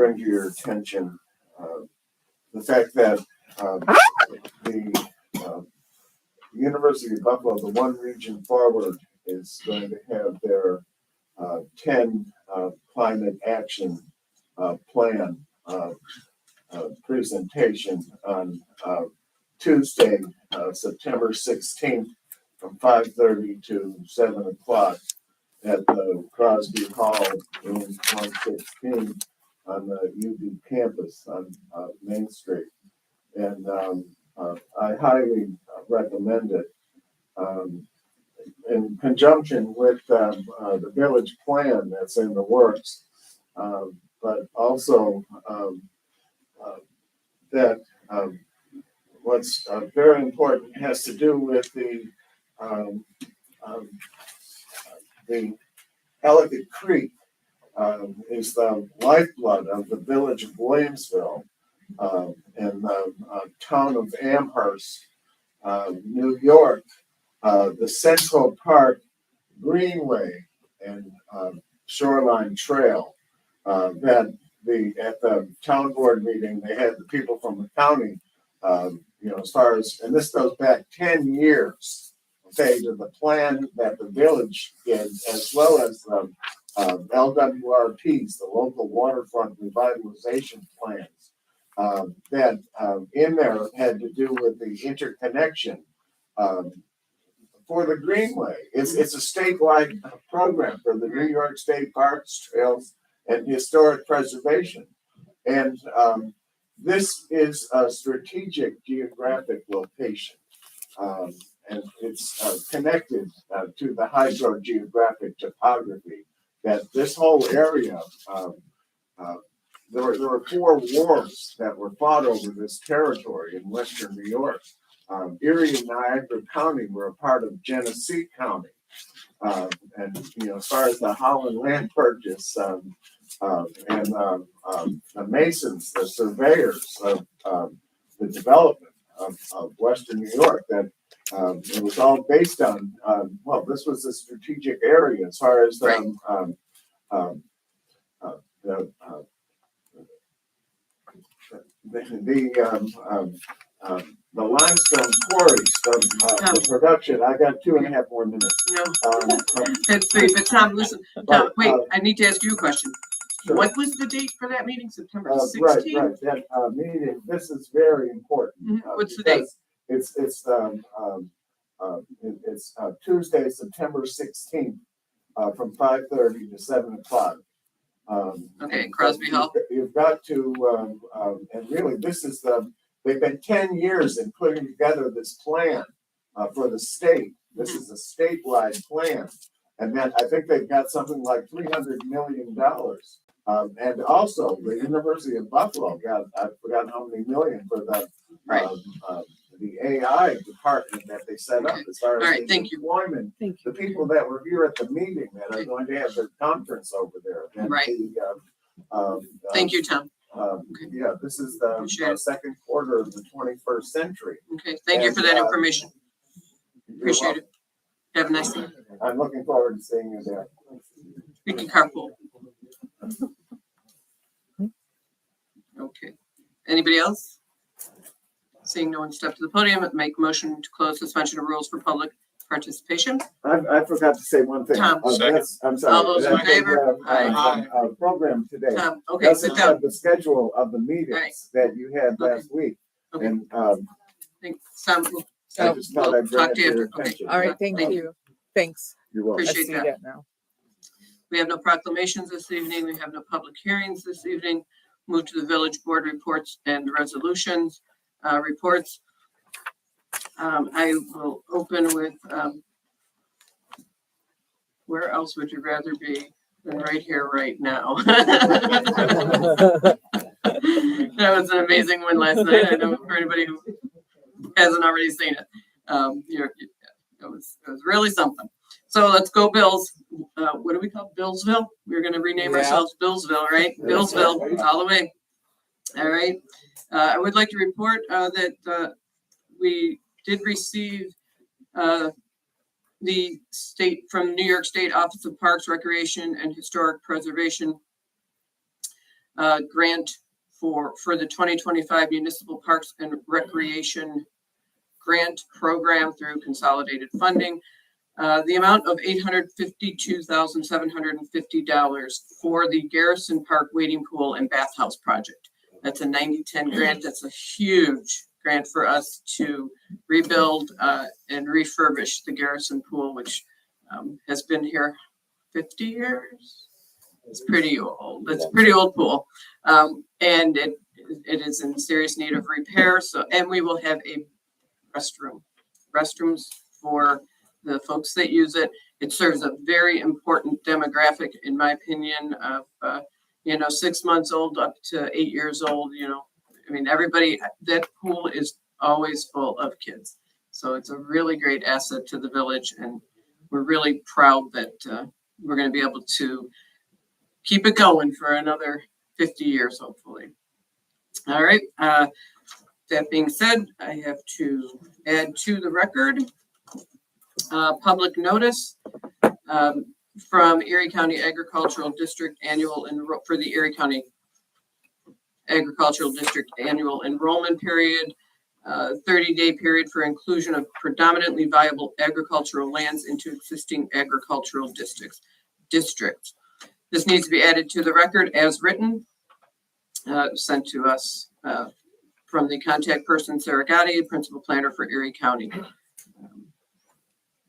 bring to your attention the fact that the University of Buffalo, the one region forward, is going to have their 10 climate action plan presentation on Tuesday, September 16th from 5:30 to 7 o'clock at the Crosby Hall, room 116 on the UB campus on Main Street. And I highly recommend it in conjunction with the village plan that's in the works, but also that what's very important has to do with the Ellicott Creek is the lifeblood of the village of Williamsville and the town of Amherst, New York, the Central Park Greenway and Shoreline Trail. That at the town board meeting, they had the people from the county, as far as, and this goes back 10 years, okay, to the plan that the village did, as well as the LWRPs, the local waterfront revitalization plans, that in there had to do with the interconnection for the Greenway. It's a statewide program for the New York State Parks, Trails, and Historic Preservation. And this is a strategic geographic location. And it's connected to the hydrogeographic topography that this whole area, there were 4 wars that were fought over this territory in western New York. Erie and Niagara County were a part of Genesee County. And, as far as the Holland land purchase and the Masons, the surveyors of the development of western New York, that it was all based on, this was a strategic area as far as the limestone quarries, the production. I got 2.5 more minutes. No, that's great. But Tom, listen, Tom, wait, I need to ask you a question. Sure. What was the date for that meeting? September 16th? Right. That meeting, this is very important. What's the date? It's Tuesday, September 16th, from 5:30 to 7 o'clock. Okay, Crosby Hall. You've got to, and really, this is they've been 10 years in putting together this plan for the state. This is a statewide plan. And then I think they've got something like $300 million. And also the University of Buffalo got, I forgot how many million for the AI department that they set up as far as employment. The people that were here at the meeting that are going to have their conference over there. And thank you, Tom. Yeah, this is the second quarter of the 21st century. Okay, thank you for that information. Appreciate it. Have a nice day. I'm looking forward to seeing you there. We can carpool. Okay. Anybody else? Seeing no one step to the podium, make a motion to close suspension of rules for public participation. I forgot to say one thing. Tom. I'm sorry. All those in favor? Our program today doesn't have the schedule of the meetings that you had last week. Okay. And Sam, I just thought I'd bring talk it to to you your after. attention. All right, thank you. Thanks. You're welcome. Appreciate I see that. that now. We have no proclamations this evening. We have no public hearings this evening. Move to the village board reports and resolutions. Reports. I will open with, where else would you rather be than right here, right now? That was an amazing one last night. I know for anybody who hasn't already seen it. It was really something. So let's go Bills. What do we call Billsville? We're going to rename ourselves Billsville, right? Billsville, all the way. All right. I would like to report that we did receive the state from New York State Office of Parks, Recreation, and Historic Preservation grant for the 2025 Municipal Parks and Recreation Grant Program through consolidated funding. The amount of $852,750 for the Garrison Park Wading Pool and Bathhouse Project. That's a 90-10 grant. That's a huge grant for us to rebuild and refurbish the Garrison Pool, which has been here 50 years. It's pretty old. It's a pretty old pool. And it is in serious need of repair. So, and we will have a restrooms for the folks that use it. It serves a very important demographic, in my opinion, of 6 months old up to 8 years old. I mean, everybody, that pool is always full of kids. So it's a really great asset to the village, and we're really proud that we're going to be able to keep it going for another 50 years, hopefully. All right. That being said, I have to add to the record public notice from Erie County Agricultural District for the Erie County Agricultural District annual enrollment period, 30-day period for inclusion of predominantly viable agricultural lands into existing agricultural districts. This needs to be added to the record as written, sent to us from the contact person, Sarah Gotti, principal planner for Erie County.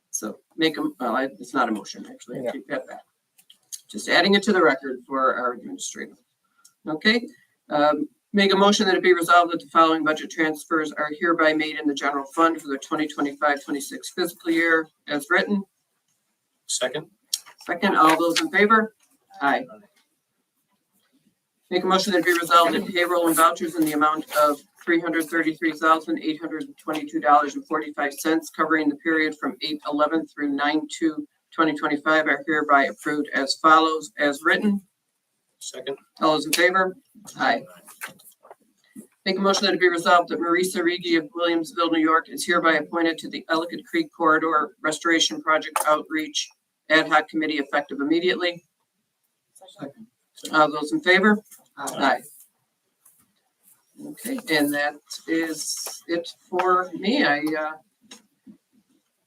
So it's not a motion, actually. I take that back. Just adding it to the record for our administrator. Okay. Make a motion that it be resolved that the following budget transfers are hereby made in the general fund for the 2025-26 fiscal year as written. Second. All those in favor? Aye. Make a motion that it be resolved that payroll and vouchers in the amount of $333,822.45 covering the period from 8/11 through 9/2/2025 are hereby approved as follows, as written. Second. All those in favor? Aye. Make a motion that it be resolved that Marisa Rigi of Williamsville, New York is hereby appointed to the Ellicott Creek Corridor Restoration Project Outreach Ad Hoc Committee effective immediately. Second. All those in favor? Aye. Okay, and that is it for me. I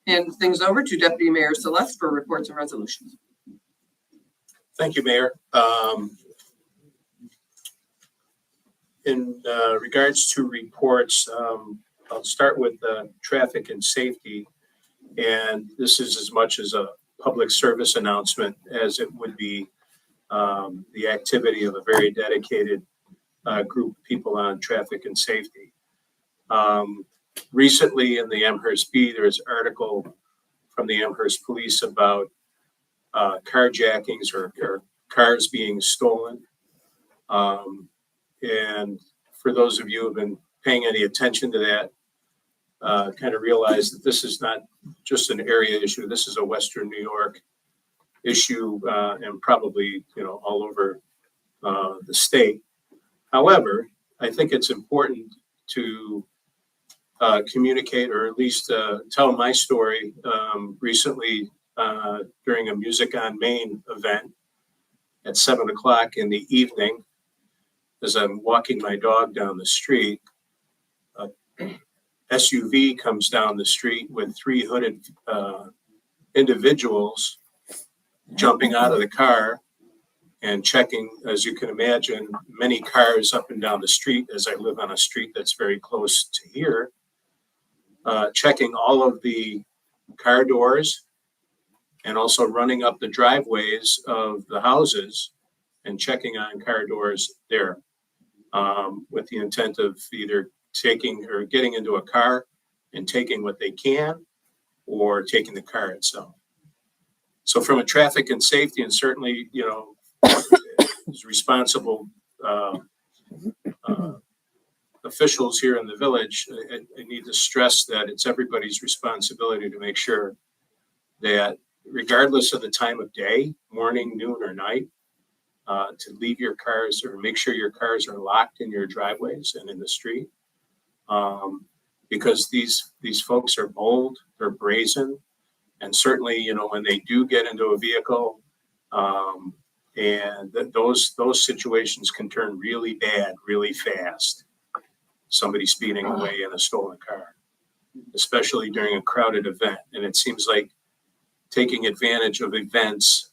hand things over to Deputy Mayor Celeste for reports and resolutions. Thank you, Mayor. In regards to reports, I'll start with traffic and safety. And this is as much as a public service announcement as it would be the activity of a very dedicated group of people on traffic and safety. Recently in the Amherst Bee, there was an article from the Amherst Police about carjackings or cars being stolen. And for those of you who have been paying any attention to that, kind of realize that this is not just an area issue. This is a Western New York issue and probably, all over the state. However, I think it's important to communicate or at least tell my story. Recently, during a Music on Main event at 7 o'clock in the evening, as I'm walking my dog down the street, a SUV comes down the street with 3 hooded individuals jumping out of the car and checking, as you can imagine, many cars up and down the street, as I live on a street that's very close to here, checking all of the car doors and also running up the driveways of the houses and checking on car doors there with the intent of either taking or getting into a car and taking what they can or taking the car itself. So from a traffic and safety, and certainly, as responsible officials here in the village, I need to stress that it's everybody's responsibility to make sure that regardless of the time of day, morning, noon, or night, to leave your cars or make sure your cars are locked in your driveways and in the street. Because these folks are bold, they're brazen, and certainly, when they do get into a vehicle, And those situations can turn really bad, really fast. Somebody speeding away in a stolen car, especially during a crowded event. And it seems like taking advantage of events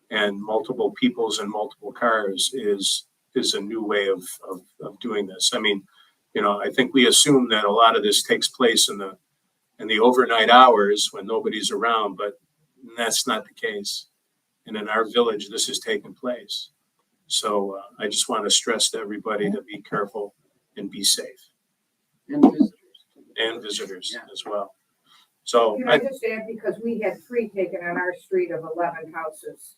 and multiple peoples and multiple cars is a new way of doing this. I mean, I think we assume that a lot of this takes place in the overnight hours when nobody's around, but that's not the case. And in our village, this is taking place. So I just want to stress to everybody to be careful and be safe, And visitors. and visitors Yeah. as well. So Can I just add, because we had 3 taken on our street of 11 houses.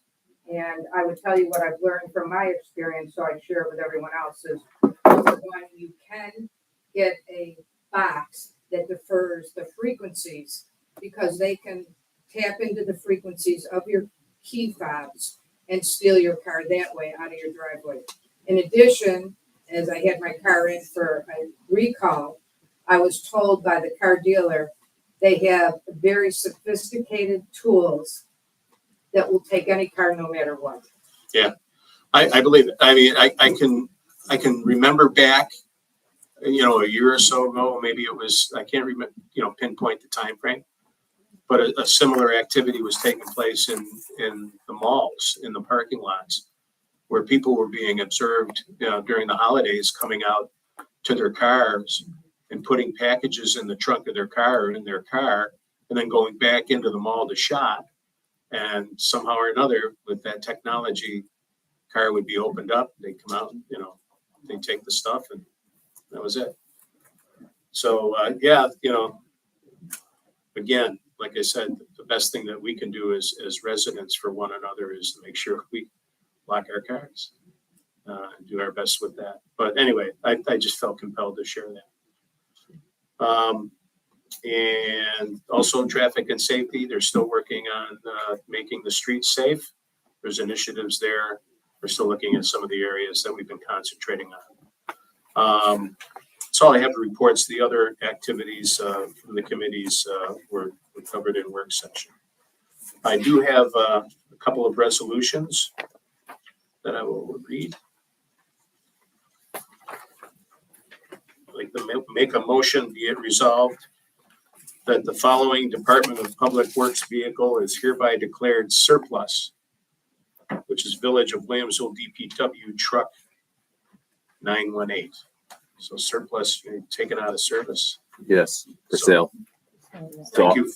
And I would tell you what I've learned from my experience, so I share it with everyone else, is number one, you can get a box that defers the frequencies, because they can tap into the frequencies of your key fobs and steal your car that way out of your driveway. In addition, as I had my car in for a recall, I was told by the car dealer they have very sophisticated tools that will take any car no matter what. I believe it. I mean, I can remember back, a year or so ago, maybe it was, I can't remember, pinpoint the time frame, but a similar activity was taking place in the malls, in the parking lots, where people were being observed, during the holidays, coming out to their cars and putting packages in the trunk of their car or in their car, and then going back into the mall to shop. And somehow or another, with that technology, car would be opened up, they'd come out, they'd take the stuff, and that was it. So, again, like I said, the best thing that we can do as residents for one another is to make sure we lock our cars, and do our best with that. But anyway, I just felt compelled to share that. And also traffic and safety, they're still working on making the streets safe. There's initiatives there. We're still looking at some of the areas that we've been concentrating on. That's all I have to report. The other activities from the committees were covered in work session. I do have a couple of resolutions that I will read. I'd like to make a motion, be it resolved, that the following Department of Public Works vehicle is hereby declared surplus, which is Village of Williamsville DPW truck 918. So surplus, taken out of service. Yes, for So- sale.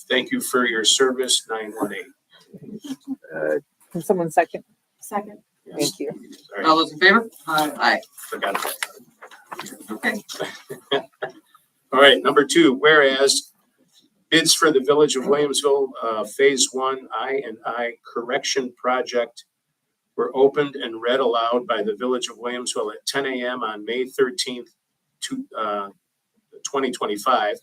Thank you for your service, 918. Can someone second? Second. Yes. Thank you. Sorry, All those in favor? Aye. forgot that. Okay. All right, number 2, whereas bids for the Village of Williamsville Phase 1 I&I correction project were opened and read aloud by the Village of Williamsville at 10 a.m. on May 13th, 2025.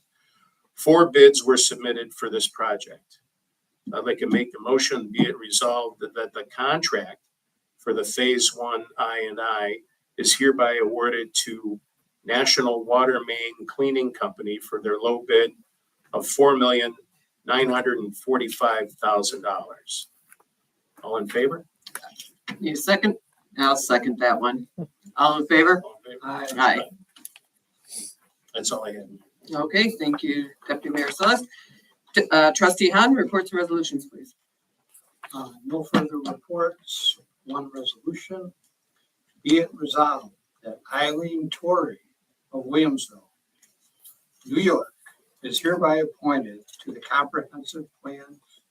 4 bids were submitted for this project. I'd like to make the motion, be it resolved that the contract for the Phase 1 I&I is hereby awarded to National Water Main Cleaning Company for their low bid of $4,945,000. All in favor? Need a second? I'll second that one. All in favor? All in favor? Aye. That's all I have. Okay, thank you, Deputy Mayor Celeste. Trustee Hahn, reports and resolutions, please. No further reports, one resolution. Be it resolved that Eileen Torrey of Williamsville, New York, is hereby appointed to the Comprehensive Plan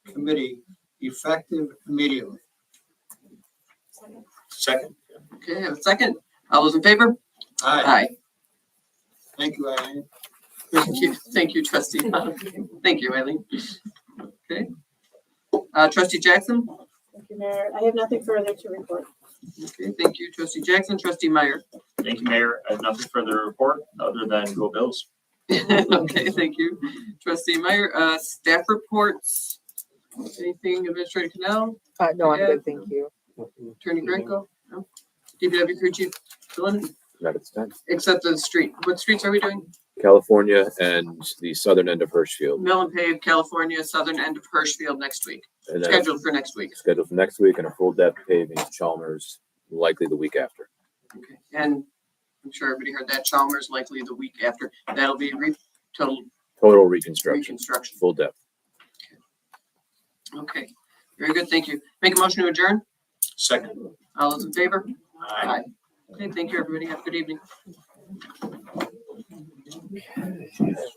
Committee effective immediately. Second. Okay, I have a second. All those in favor? Aye. Thank you, Eileen. Thank you, trustee. Thank you, Eileen. Okay. Trustee Jackson? Thank you, Mayor. I have nothing further to report. Okay, thank you, trustee Jackson. Trustee Meyer? Thank you, Mayor. I have nothing further to report other than go Bills. Okay, thank you. Trustee Meyer, staff reports? Anything, Administrator Canal? No, I'm good, thank you. Attorney Greco? No? DPW crew chief? Dylan? Not at this time. except the street. What streets are we doing? California and the southern end of Hirschfield. Mill and paved, California, southern end of Hirschfield next week. And then Scheduled for next week. scheduled for next week, and a full depth paving Chalmers likely the week after. Okay. And I'm sure everybody heard that. Chalmers likely the week after. That'll be total Total reconstruction, reconstruction. full depth. Okay. Very good. Thank you. Make a motion to adjourn. Second. All those in favor? Aye. Okay. Thank you, everybody. Have a good evening.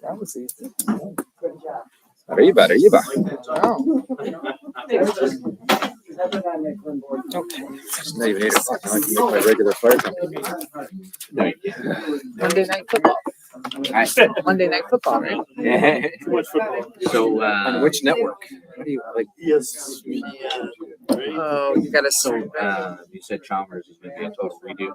That was easy. Arriba, arriba. Wow. Okay. It's not even 8 o'clock. Now I can make my regular fire company meeting. Monday night football. Monday night football, right? Too much football. So, on which network? What do you like? Yes. Oh, you gotta. You said Chalmers is going to be a total redo.